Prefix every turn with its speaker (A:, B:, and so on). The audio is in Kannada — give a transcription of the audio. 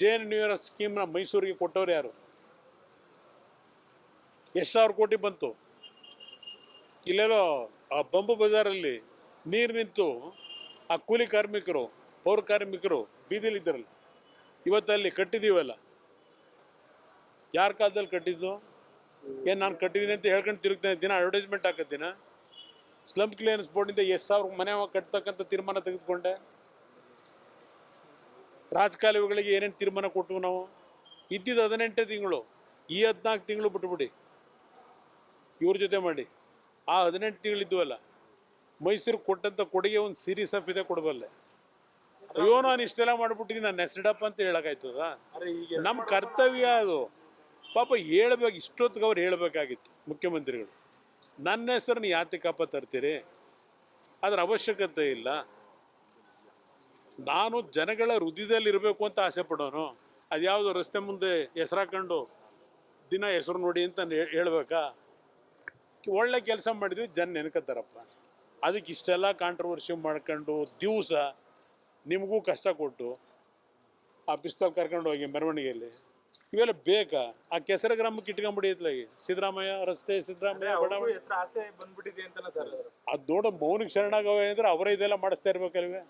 A: JNU ಸ್ಕೀಮ್ನ ಮೈಸೂರಿಗೆ ಕೊಟ್ಟವ್ರು ಯಾರು? ಎಷ್ಟು ಸಾವಿರ ಕೋಟಿ ಬಂತು? ಇಲ್ಲೆಲ್ಲೋ ಆ ಬಂಬು ಬಜಾರಲ್ಲಿ ನೀರು ನಿಂತು ಆ ಕೂಲಿ ಕಾರ್ಮಿಕರು, ಪೌರ ಕಾರ್ಮಿಕರು ಬೀದಿಲಿದ್ದರಲ್ಲ, ಇವತ್ತಲ್ಲಿ ಕಟ್ಟಿದ್ದೀವಲ್ಲ. ಯಾರ ಕಾಲದಲ್ಲಿ ಕಟ್ಟಿದ್ದು? ಏನು ನಾನು ಕಟ್ಟಿದ್ದೀನಿ ಅಂತ ಹೇಳ್ಕೊಂಡು ತಿರುಗ್ತಾನೆ, ದಿನ ಅಡ್ವರ್ಟೈಸ್ಮೆಂಟ್ ಹಾಕತ್ತೀನ? ಸ್ಲಮ್ ಕ್ಲಿಯರೆನ್ಸ್ ಬೋರ್ಡಿಂದ ಎಷ್ಟು ಸಾವಿರ ಮನೆ ಕಟ್ತಕ್ಕಂಥ ತೀರ್ಮಾನ ತೆಗೆದುಕೊಂಡೆ. ರಾಜಕಾಲುವೆಗಳಿಗೆ ಏನೇನು ತೀರ್ಮಾನ ಕೊಟ್ಟು ನಾವು ಇದ್ದಿದ್ದು 18 ತಿಂಗಳು, ಈ 14 ತಿಂಗಳು ಬಿಟ್ಬಿಡಿ ಇವ್ರ ಜೊತೆ ಮಾಡಿ. ಆ 18 ತಿಂಗಳಿದ್ವಲ್ಲ, ಮೈಸೂರಿಗೆ ಕೊಟ್ಟಂಥ ಕೊಡುಗೆ ಒಂದು ಸೀರೀಸ್ ಆಫ್ ಇದೆ ಕೊಡಬಲ್ಲೆ. ಅಯ್ಯೋ ನಾನು ಇಷ್ಟೆಲ್ಲ ಮಾಡ್ಬಿಟ್ಟಿದ್ದೀನಿ, ನಾನು ನೆಸ್ಡಪ್ಪ ಅಂತ ಹೇಳೋಕ್ಕಾಯ್ತದ? ನಮ್ಮ ಕರ್ತವ್ಯ ಅದು. ಪಾಪ ಹೇಳ್ಬೇಕು, ಇಷ್ಟೊತ್ತಿಗೆ ಅವ್ರು ಹೇಳಬೇಕಾಗಿತ್ತು ಮುಖ್ಯಮಂತ್ರಿಗಳು. ನನ್ನ ಹೆಸರನ್ನು ಯಾತಕಪ್ಪ ತರ್ತೀರಿ? ಅದರ ಅವಶ್ಯಕತೆ ಇಲ್ಲ. ನಾನು ಜನಗಳ ಹೃದಯದಲ್ಲಿ ಇರಬೇಕು ಅಂತ ಆಸೆ ಪಡೋನು. ಅದ್ಯಾವುದು ರಸ್ತೆ ಮುಂದೆ ಹೆಸರಾಕೊಂಡು ದಿನ ಹೆಸರು ನೋಡಿ ಅಂತ ಹೇಳ್ಬೇಕಾ? ಒಳ್ಳೆ ಕೆಲಸ ಮಾಡಿದ್ವಿ, ಜನ ನೆನ್ಕೋತಾರಪ್ಪ. ಅದಕ್ಕೆ ಇಷ್ಟೆಲ್ಲ ಕಾಂಟ್ರವರ್ಸಿ ಮಾಡ್ಕೊಂಡು ದಿವಸ ನಿಮಗೂ ಕಷ್ಟ ಕೊಟ್ಟು ಆ ಪಿಸ್ತೂಲ್ ಕರ್ಕೊಂಡು ಹೋಗಿ ಮೆರವಣಿಗೆಯಲ್ಲಿ ಇವೆಲ್ಲ ಬೇಕಾ? ಆ ಕೆಸರ ಗ್ರಾಮಕ್ಕೆ ಇಟ್ಕೊಂಡ್ಬಿಡಿ ಇತ್ಲಾಗಿ ಸಿದ್ದರಾಮಯ್ಯ ರಸ್ತೆ, ಸಿದ್ದರಾಮಯ್ಯ ಬಡಾವಣೆ ಅದು ನೋಡೋ ಮೌನಿಗೆ ಶರಣಾಗವ ಅಂದ್ರೆ ಅವರೇ ಇದೆಲ್ಲ ಮಾಡಿಸ್ತಾ ಇರ್ಬೇಕಲ್ವೇ?